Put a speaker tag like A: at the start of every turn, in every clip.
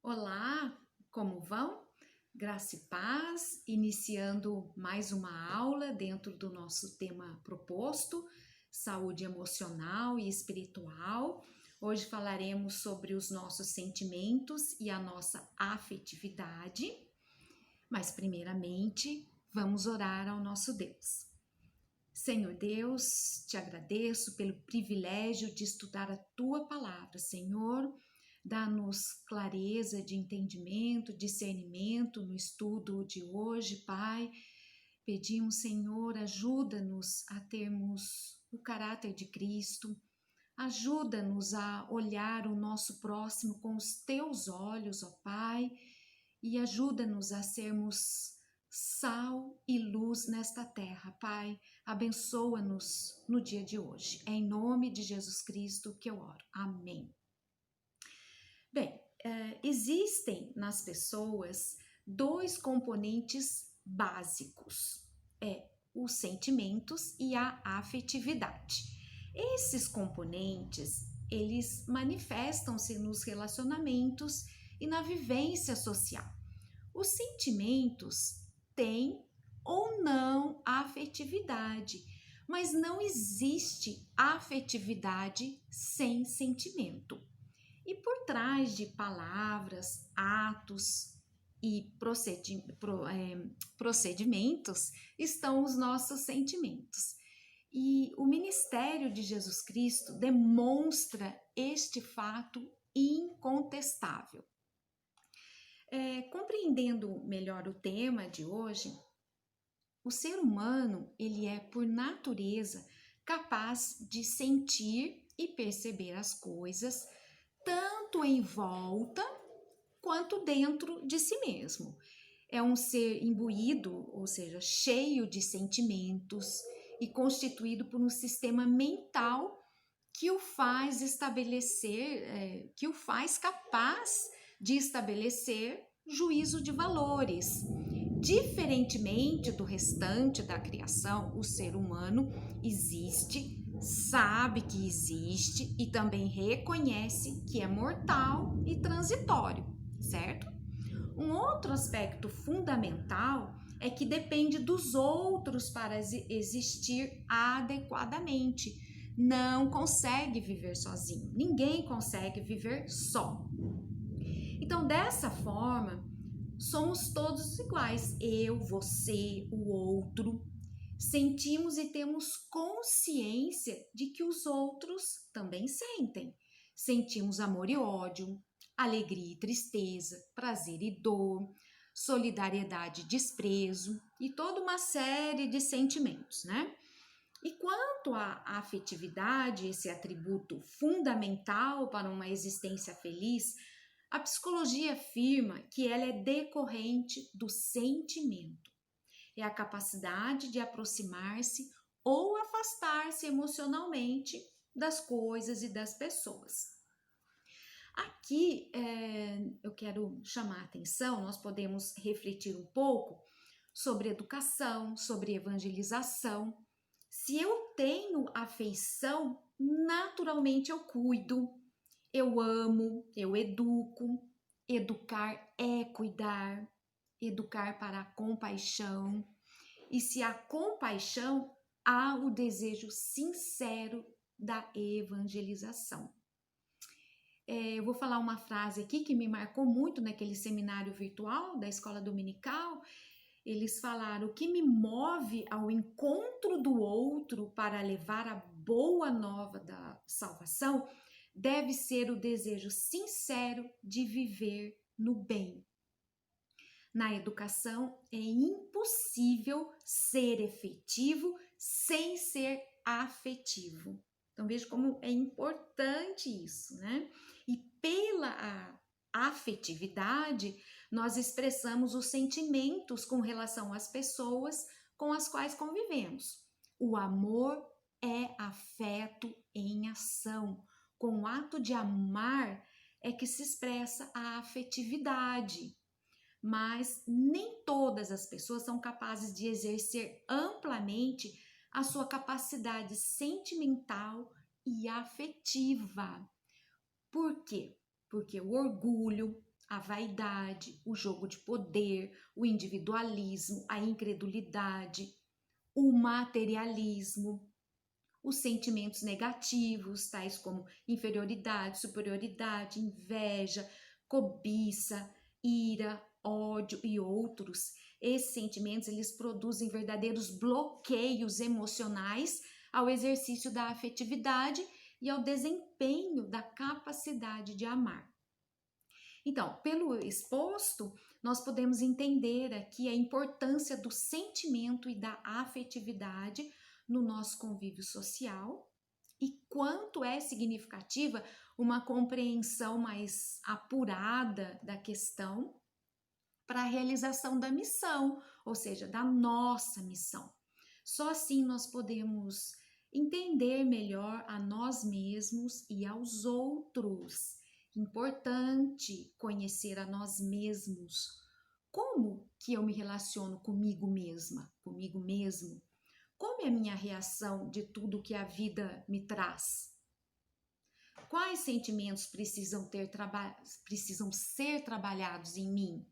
A: Olá, como vão? Graça e paz, iniciando mais uma aula dentro do nosso tema proposto, saúde emocional e espiritual. Hoje falaremos sobre os nossos sentimentos e a nossa afetividade, mas primeiramente vamos orar ao nosso Deus. Senhor Deus, te agradeço pelo privilégio de estudar a tua palavra, Senhor. Dá-nos clareza de entendimento, discernimento no estudo de hoje, Pai. Pedimos, Senhor, ajuda-nos a termos o caráter de Cristo. Ajuda-nos a olhar o nosso próximo com os teus olhos, ó Pai, e ajuda-nos a sermos sal e luz nesta terra, Pai. Abençoa-nos no dia de hoje. É em nome de Jesus Cristo que eu oro. Amém. Bem, existem nas pessoas dois componentes básicos, os sentimentos e a afetividade. Esses componentes, eles manifestam-se nos relacionamentos e na vivência social. Os sentimentos têm ou não afetividade, mas não existe afetividade sem sentimento. E por trás de palavras, atos e procedimentos estão os nossos sentimentos. E o ministério de Jesus Cristo demonstra este fato incontestável. Compreendendo melhor o tema de hoje, o ser humano, ele é por natureza capaz de sentir e perceber as coisas tanto em volta quanto dentro de si mesmo. É um ser imbuído, ou seja, cheio de sentimentos e constituído por um sistema mental que o faz estabelecer, que o faz capaz de estabelecer juízo de valores. Diferentemente do restante da criação, o ser humano existe, sabe que existe e também reconhece que é mortal e transitório, certo? Um outro aspecto fundamental é que depende dos outros para existir adequadamente. Não consegue viver sozinho, ninguém consegue viver só. Então, dessa forma, somos todos iguais, eu, você, o outro. Sentimos e temos consciência de que os outros também sentem. Sentimos amor e ódio, alegria e tristeza, prazer e dor, solidariedade e desprezo e toda uma série de sentimentos, né? E quanto à afetividade, esse atributo fundamental para uma existência feliz, a psicologia afirma que ela é decorrente do sentimento. É a capacidade de aproximar-se ou afastar-se emocionalmente das coisas e das pessoas. Aqui eu quero chamar a atenção, nós podemos refletir um pouco sobre educação, sobre evangelização. Se eu tenho afeição, naturalmente eu cuido, eu amo, eu educo. Educar é cuidar, educar para a compaixão. E se há compaixão, há o desejo sincero da evangelização. Eu vou falar uma frase aqui que me marcou muito naquele seminário virtual da escola dominical. Eles falaram: o que me move ao encontro do outro para levar a boa nova da salvação deve ser o desejo sincero de viver no bem. Na educação é impossível ser efetivo sem ser afetivo. Então veja como é importante isso, né? E pela afetividade, nós expressamos os sentimentos com relação às pessoas com as quais convivemos. O amor é afeto em ação. Com o ato de amar é que se expressa a afetividade. Mas nem todas as pessoas são capazes de exercer amplamente a sua capacidade sentimental e afetiva. Por quê? Porque o orgulho, a vaidade, o jogo de poder, o individualismo, a incredulidade, o materialismo, os sentimentos negativos, tais como inferioridade, superioridade, inveja, cobiça, ira, ódio e outros. Esses sentimentos, eles produzem verdadeiros bloqueios emocionais ao exercício da afetividade e ao desempenho da capacidade de amar. Então, pelo exposto, nós podemos entender aqui a importância do sentimento e da afetividade no nosso convívio social e quanto é significativa uma compreensão mais apurada da questão para a realização da missão, ou seja, da nossa missão. Só assim nós podemos entender melhor a nós mesmos e aos outros. Importante conhecer a nós mesmos. Como que eu me relaciono comigo mesma, comigo mesmo? Como é a minha reação de tudo que a vida me traz? Quais sentimentos precisam ser trabalhados em mim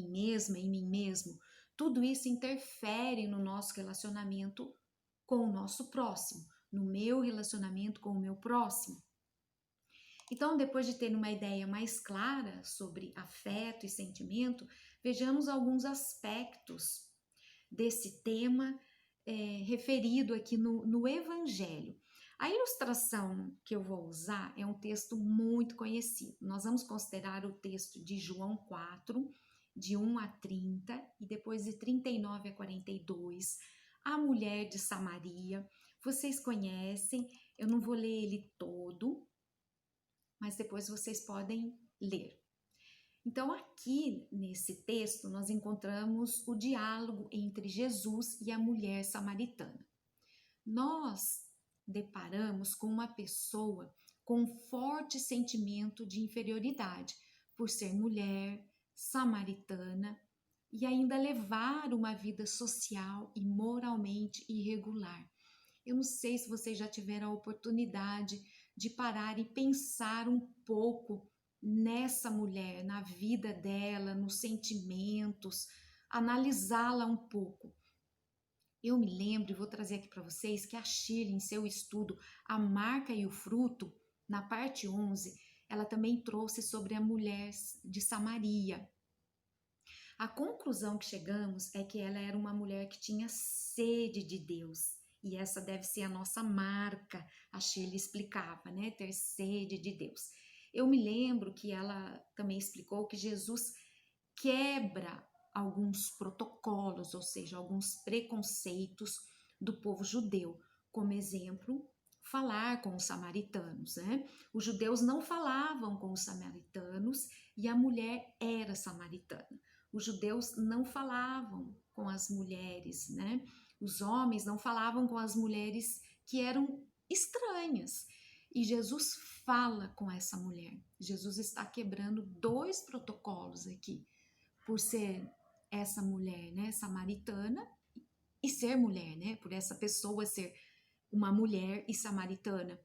A: mesma, em mim mesmo? Tudo isso interfere no nosso relacionamento com o nosso próximo, no meu relacionamento com o meu próximo. Então, depois de ter uma ideia mais clara sobre afeto e sentimento, vejamos alguns aspectos desse tema referido aqui no Evangelho. A ilustração que eu vou usar é um texto muito conhecido. Nós vamos considerar o texto de João 4, de 1 a 30, e depois de 39 a 42, a mulher de Samaria. Vocês conhecem, eu não vou ler ele todo, mas depois vocês podem ler. Então, aqui nesse texto, nós encontramos o diálogo entre Jesus e a mulher samaritana. Nós deparamos com uma pessoa com um forte sentimento de inferioridade, por ser mulher, samaritana e ainda levar uma vida social e moralmente irregular. Eu não sei se vocês já tiveram a oportunidade de parar e pensar um pouco nessa mulher, na vida dela, nos sentimentos, analisá-la um pouco. Eu me lembro e vou trazer aqui para vocês que a Shirley, em seu estudo A Marca e o Fruto, na parte 11, ela também trouxe sobre a mulher de Samaria. A conclusão que chegamos é que ela era uma mulher que tinha sede de Deus. E essa deve ser a nossa marca, a Shirley explicava, né? Ter sede de Deus. Eu me lembro que ela também explicou que Jesus quebra alguns protocolos, ou seja, alguns preconceitos do povo judeu. Como exemplo, falar com os samaritanos, né? Os judeus não falavam com os samaritanos e a mulher era samaritana. Os judeus não falavam com as mulheres, né? Os homens não falavam com as mulheres que eram estranhas. E Jesus fala com essa mulher. Jesus está quebrando 2 protocolos aqui, por ser essa mulher, né, samaritana, e ser mulher, né, por essa pessoa ser uma mulher e samaritana.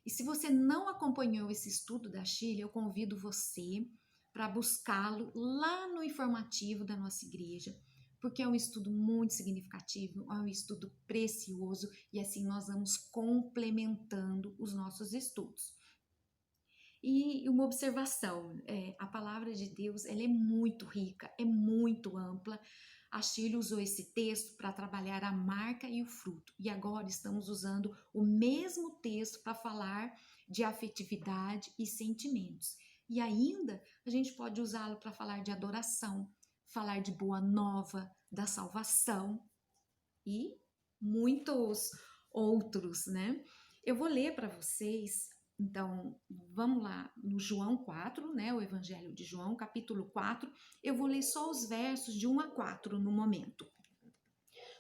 A: E se você não acompanhou esse estudo da Shirley, eu convido você para buscá-lo lá no informativo da nossa igreja, porque é um estudo muito significativo, é um estudo precioso e assim nós vamos complementando os nossos estudos. E uma observação, a palavra de Deus ela é muito rica, é muito ampla. A Shirley usou esse texto para trabalhar a marca e o fruto. E agora estamos usando o mesmo texto para falar de afetividade e sentimentos. E ainda a gente pode usá-lo para falar de adoração, falar de boa nova, da salvação e muitos outros, né? Eu vou ler para vocês, então vamos lá no João 4, né? O Evangelho de João, capítulo 4. Eu vou ler só os versos de 1 a 4 no momento.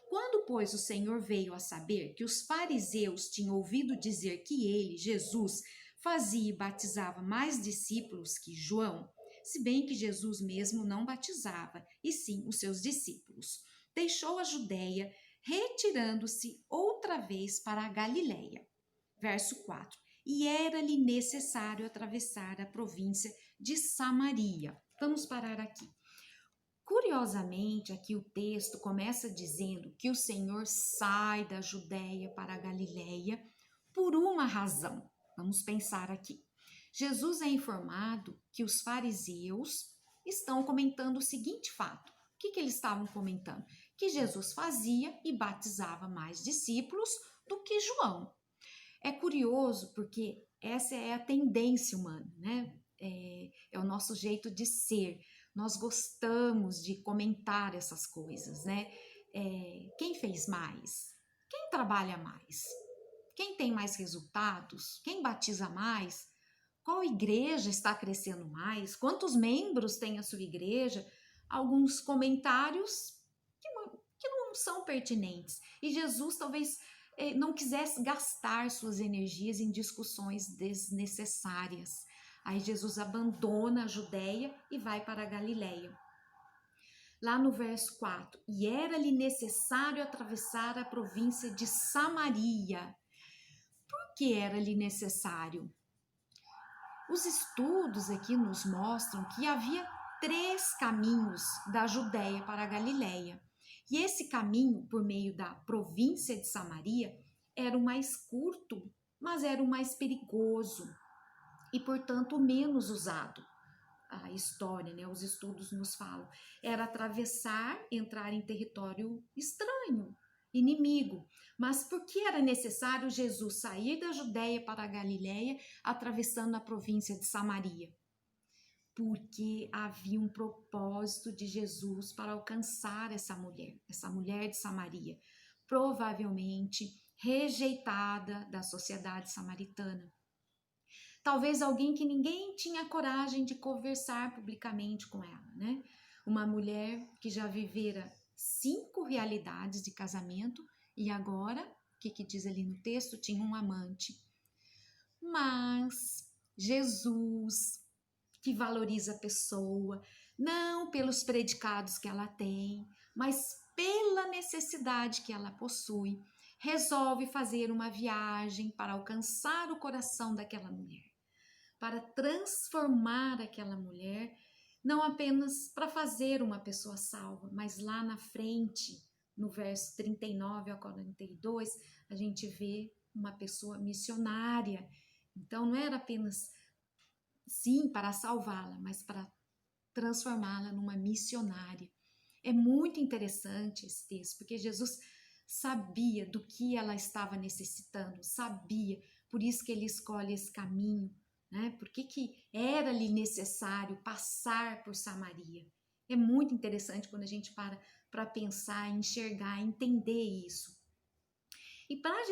A: Quando, pois, o Senhor veio a saber que os fariseus tinham ouvido dizer que ele, Jesus, fazia e batizava mais discípulos que João, se bem que Jesus mesmo não batizava, e sim os seus discípulos, deixou a Judéia, retirando-se outra vez para a Galiléia. Verso 4. E era-lhe necessário atravessar a província de Samaria. Vamos parar aqui. Curiosamente, aqui o texto começa dizendo que o Senhor sai da Judéia para a Galileia por uma razão. Vamos pensar aqui. Jesus é informado que os fariseus estão comentando o seguinte fato. O que eles estavam comentando? Que Jesus fazia e batizava mais discípulos do que João. É curioso porque essa é a tendência humana, né? É o nosso jeito de ser. Nós gostamos de comentar essas coisas, né? Quem fez mais? Quem trabalha mais? Quem tem mais resultados? Quem batiza mais? Qual igreja está crescendo mais? Quantos membros tem a sua igreja? Alguns comentários que não são pertinentes. E Jesus talvez não quisesse gastar suas energias em discussões desnecessárias. Aí Jesus abandona a Judéia e vai para a Galileia. Lá no verso 4, e era-lhe necessário atravessar a província de Samaria. Por que era-lhe necessário? Os estudos aqui nos mostram que havia 3 caminhos da Judéia para a Galileia. E esse caminho, por meio da província de Samaria, era o mais curto, mas era o mais perigoso e, portanto, o menos usado. A história, né, os estudos nos falam, era atravessar, entrar em território estranho, inimigo. Mas por que era necessário Jesus sair da Judéia para a Galileia, atravessando a província de Samaria? Porque havia um propósito de Jesus para alcançar essa mulher de Samaria, provavelmente rejeitada da sociedade samaritana. Talvez alguém que ninguém tinha coragem de conversar publicamente com ela, né? Uma mulher que já vivera 5 realidades de casamento e agora, o que diz ali no texto? Tinha um amante. Mas Jesus, que valoriza a pessoa, não pelos predicados que ela tem, mas pela necessidade que ela possui, resolve fazer uma viagem para alcançar o coração daquela mulher, para transformar aquela mulher, não apenas para fazer uma pessoa salva, mas lá na frente, no verso 39 a 42, a gente vê uma pessoa missionária. Então não era apenas, sim, para salvá-la, mas para transformá-la numa missionária. É muito interessante esse texto, porque Jesus sabia do que ela estava necessitando, sabia, por isso que ele escolhe esse caminho, né? Por que era-lhe necessário passar por Samaria? É muito interessante quando a gente para pensar, enxergar, entender isso. E para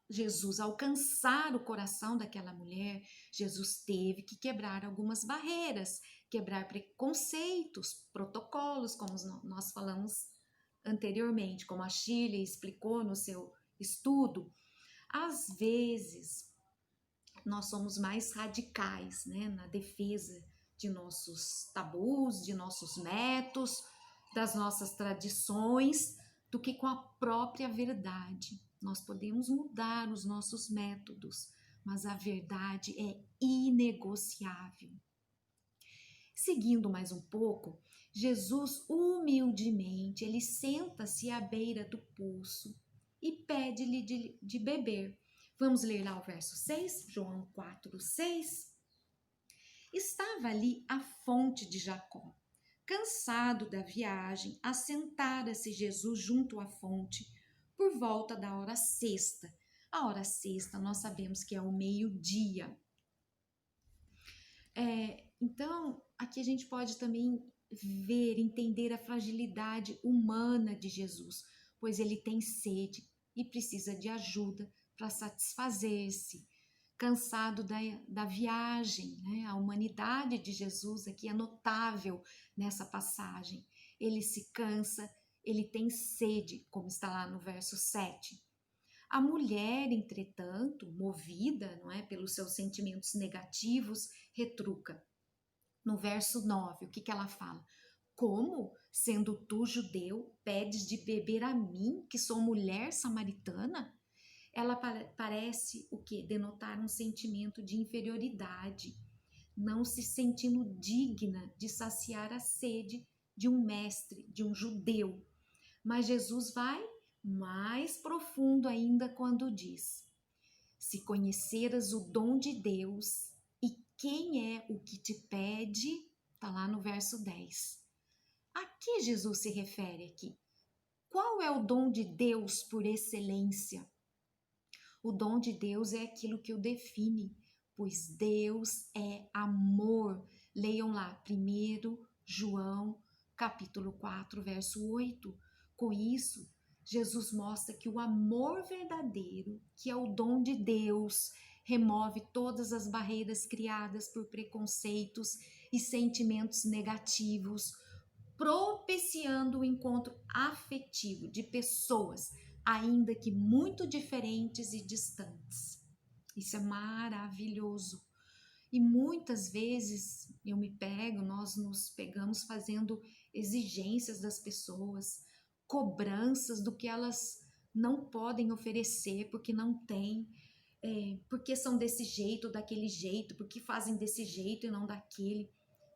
A: Jesus alcançar o coração daquela mulher, Jesus teve que quebrar algumas barreiras, quebrar preconceitos, protocolos, como nós falamos anteriormente, como a Shirley explicou no seu estudo. Às vezes, nós somos mais radicais, né, na defesa de nossos tabus, de nossos métodos, das nossas tradições, do que com a própria verdade. Nós podemos mudar os nossos métodos, mas a verdade é inegociável. Seguindo mais um pouco, Jesus humildemente, ele senta-se à beira do poço e pede-lhe de beber. Vamos ler lá o verso 6, João 4, 6. Estava ali a fonte de Jacó. Cansado da viagem, assentara-se Jesus junto à fonte por volta da hora sexta. A hora sexta nós sabemos que é o meio-dia. Então, aqui a gente pode também ver, entender a fragilidade humana de Jesus, pois ele tem sede e precisa de ajuda para satisfazer-se. Cansado da viagem, né? A humanidade de Jesus aqui é notável nessa passagem. Ele se cansa, ele tem sede, como está lá no verso 7. A mulher, entretanto, movida, não é, pelos seus sentimentos negativos, retruca. No verso 9, o que ela fala? Como, sendo tu judeu, pedes de beber a mim, que sou mulher samaritana? Ela parece o quê? Denotar um sentimento de inferioridade. não se sentindo digna de saciar a sede de um mestre, de um judeu. Mas Jesus vai mais profundo ainda quando diz: se conheceras o dom de Deus e quem é o que te pede, está lá no verso 10. A que Jesus se refere aqui? Qual é o dom de Deus por excelência? O dom de Deus é aquilo que o define, pois Deus é amor. Leiam lá, 1 João, capítulo 4, verso 8. Com isso, Jesus mostra que o amor verdadeiro, que é o dom de Deus, remove todas as barreiras criadas por preconceitos e sentimentos negativos, propiciando o encontro afetivo de pessoas, ainda que muito diferentes e distantes. Isso é maravilhoso. E muitas vezes nós nos pegamos fazendo exigências das pessoas, cobranças do que elas não podem oferecer porque não têm, porque são desse jeito ou daquele jeito, porque fazem desse jeito e não daquele,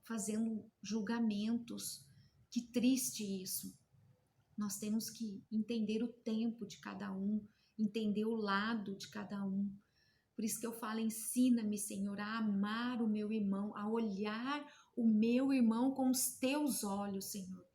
A: fazendo julgamentos. Que triste isso. Nós temos que entender o tempo de cada um, entender o lado de cada um. Por isso que eu falo, ensina-me, Senhor, a amar o meu irmão, a olhar o meu irmão com os teus olhos, Senhor.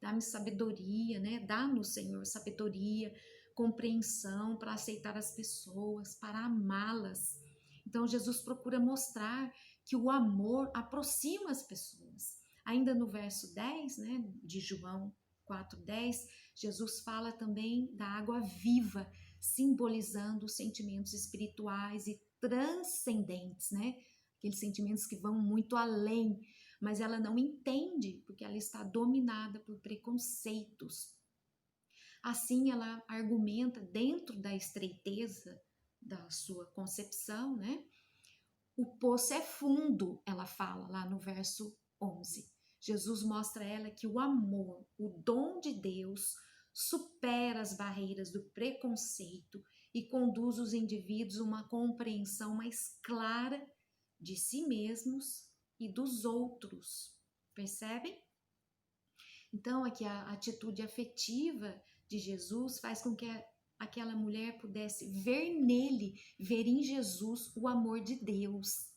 A: Dá-me sabedoria, né? Dá-nos, Senhor, sabedoria, compreensão para aceitar as pessoas, para amá-las. Então, Jesus procura mostrar que o amor aproxima as pessoas. Ainda no verso 10, né, de João 4:10, Jesus fala também da água viva, simbolizando os sentimentos espirituais e transcendentes, né? Aqueles sentimentos que vão muito além, mas ela não entende porque ela está dominada por preconceitos. Assim, ela argumenta dentro da estreiteza da sua concepção, né? O poço é fundo, ela fala lá no verso 11. Jesus mostra a ela que o amor, o dom de Deus, supera as barreiras do preconceito e conduz os indivíduos a uma compreensão mais clara de si mesmos e dos outros. Percebem? Então, aqui a atitude afetiva de Jesus faz com que aquela mulher pudesse ver nele, ver em Jesus o amor de Deus.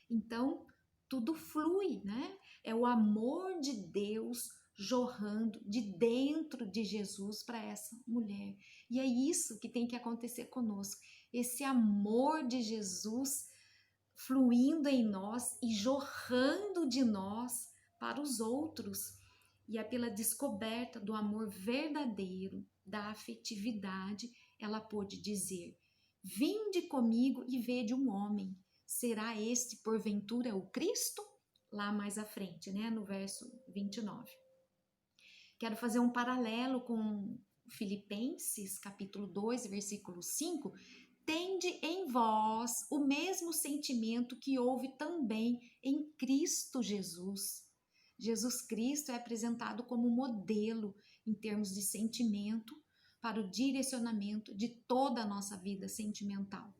A: Então, tudo flui, né? É o amor de Deus jorrando de dentro de Jesus para essa mulher. E é isso que tem que acontecer conosco. Esse amor de Jesus fluindo em nós e jorrando de nós para os outros. E é pela descoberta do amor verdadeiro, da afetividade, ela pôde dizer: vinde comigo e vede um homem. Será este, porventura, o Cristo? Lá mais à frente, né, no verso 29. Quero fazer um paralelo com Filipenses, capítulo 2, versículo 5. Tende em vós o mesmo sentimento que houve também em Cristo Jesus. Jesus Cristo é apresentado como modelo em termos de sentimento para o direcionamento de toda a nossa vida sentimental.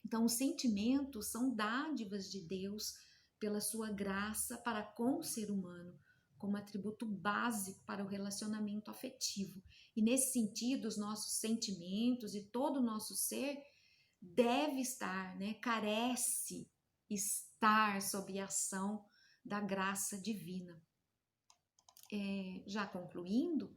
A: Então, os sentimentos são dádivas de Deus pela sua graça para com o ser humano, como atributo básico para o relacionamento afetivo. E nesse sentido, os nossos sentimentos e todo o nosso ser deve estar, né, carece estar sob a ação da graça divina. Já concluindo,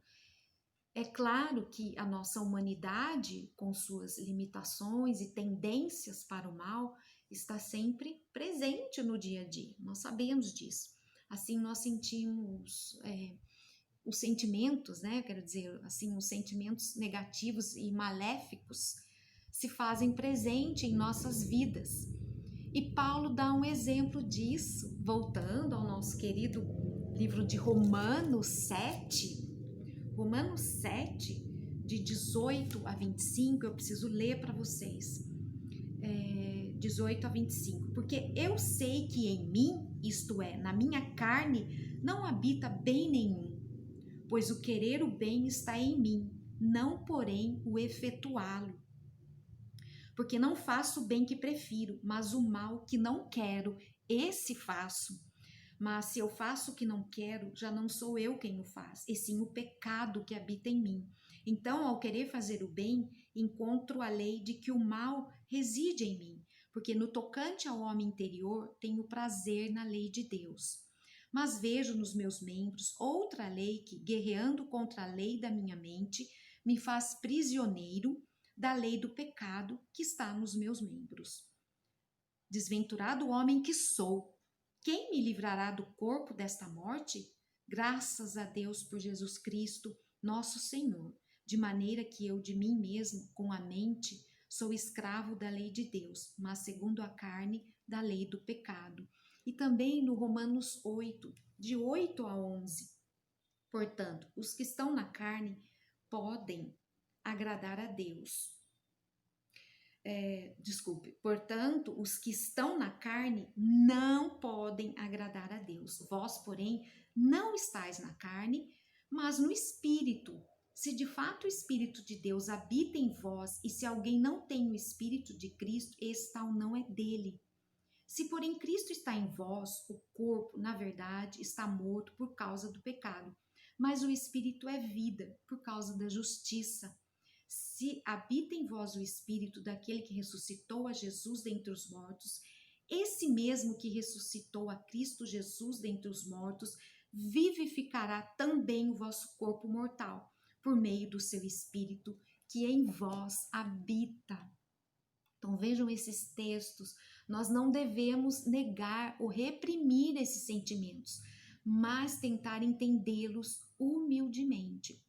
A: é claro que a nossa humanidade, com suas limitações e tendências para o mal, está sempre presente no dia a dia. Nós sabemos disso. Assim, nós sentimos os sentimentos, né? Quero dizer, assim, os sentimentos negativos e maléficos se fazem presente em nossas vidas. E Paulo dá um exemplo disso, voltando ao nosso querido livro de Romanos 7, de 18 a 25, eu preciso ler para vocês. 18 a 25. Porque eu sei que em mim, isto é, na minha carne, não habita bem nenhum, pois o querer o bem está em mim, não porém o efetuá-lo. Porque não faço o bem que prefiro, mas o mal que não quero, esse faço. Mas se eu faço o que não quero, já não sou eu quem o faz, e sim o pecado que habita em mim. Então, ao querer fazer o bem, encontro a lei de que o mal reside em mim, porque no tocante ao homem interior, tenho prazer na lei de Deus. Mas vejo nos meus membros outra lei que, guerreando contra a lei da minha mente, me faz prisioneiro da lei do pecado que está nos meus membros. Desventurado homem que sou! Quem me livrará do corpo desta morte? Graças a Deus por Jesus Cristo, nosso Senhor, de maneira que eu de mim mesmo, com a mente, sou escravo da lei de Deus, mas segundo a carne, da lei do pecado. E também no Romanos 8, de 8 a 11. Portanto, os que estão na carne podem agradar a Deus. Portanto, os que estão na carne não podem agradar a Deus. Vós, porém, não estáis na carne, mas no Espírito. Se de fato o Espírito de Deus habita em vós, e se alguém não tem o Espírito de Cristo, esse tal não é dele. Se, porém, Cristo está em vós, o corpo, na verdade, está morto por causa do pecado, mas o Espírito é vida por causa da justiça. Se habita em vós o Espírito daquele que ressuscitou a Jesus dentre os mortos, esse mesmo que ressuscitou a Cristo Jesus dentre os mortos, vivificará também o vosso corpo mortal, por meio do seu Espírito que em vós habita. Então vejam esses textos, nós não devemos negar ou reprimir esses sentimentos, mas tentar entendê-los humildemente.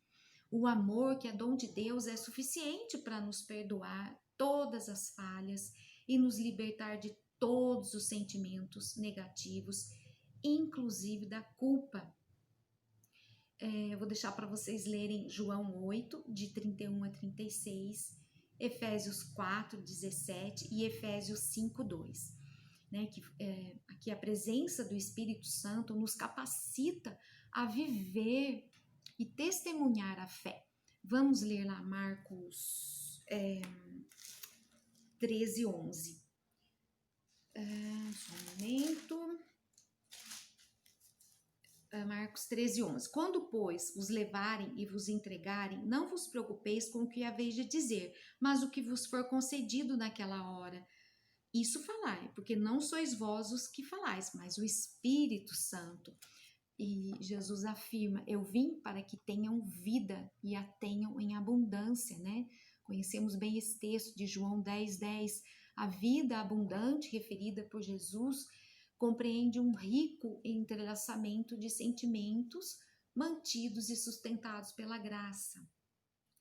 A: O amor, que é dom de Deus, é suficiente para nos perdoar todas as falhas e nos libertar de todos os sentimentos negativos, inclusive da culpa. Eu vou deixar para vocês lerem João 8, de 31 a 36, Efésios 4, 17 e Efésios 5, 2. Aqui a presença do Espírito Santo nos capacita a viver e testemunhar a fé. Vamos ler lá Marcos 13, 11. Só um momento. Marcos 13, 11. Quando, pois, os levarem e vos entregarem, não vos preocupeis com o que haveis de dizer, mas o que vos for concedido naquela hora. Isso falai, porque não sois vós os que falais, mas o Espírito Santo. E Jesus afirma, eu vim para que tenham vida e a tenham em abundância, né? Conhecemos bem esse texto de João 10, 10. A vida abundante referida por Jesus compreende um rico entrelaçamento de sentimentos mantidos e sustentados pela graça.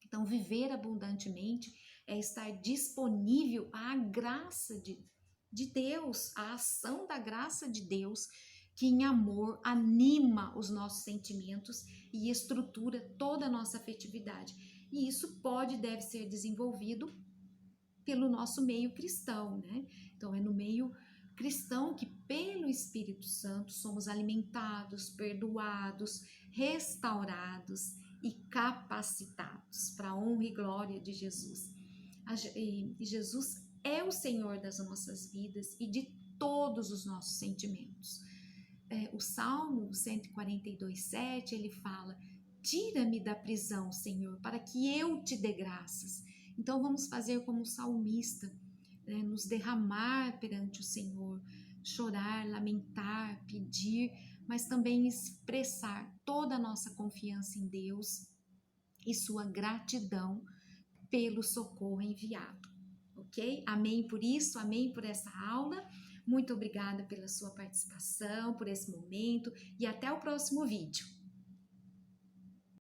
A: Então, viver abundantemente é estar disponível à graça de Deus, à ação da graça de Deus, que em amor anima os nossos sentimentos e estrutura toda a nossa afetividade. E isso pode e deve ser desenvolvido pelo nosso meio cristão, né? Então, é no meio cristão que, pelo Espírito Santo, somos alimentados, perdoados, restaurados e capacitados para a honra e glória de Jesus. E Jesus é o Senhor das nossas vidas e de todos os nossos sentimentos. O Salmo 142, 7, ele fala, tira-me da prisão, Senhor, para que eu te dê graças. Então vamos fazer como o salmista, né, nos derramar perante o Senhor, chorar, lamentar, pedir, mas também expressar toda a nossa confiança em Deus e sua gratidão pelo socorro enviado, ok? Amém por isso, amém por essa aula. Muito obrigada pela sua participação, por esse momento e até o próximo vídeo.